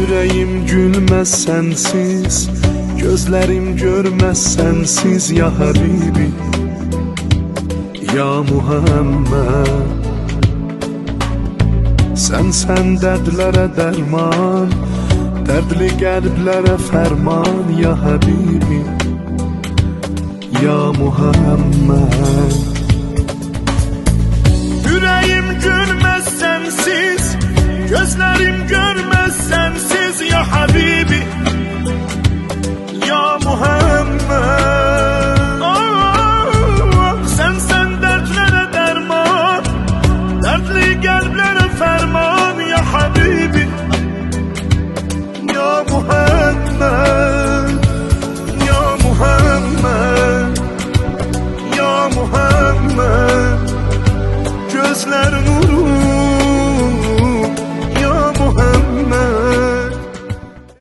Yüreğim gülmez sensiz, gözlerim görmez sensiz ya Habibi, ya Muhammed. Sen dərdlərə dərman, dərdli qəlblərə fərman ya Habibi, ya Muhammed. Yüreğim gülmez sensiz, gözlerim görmez sensiz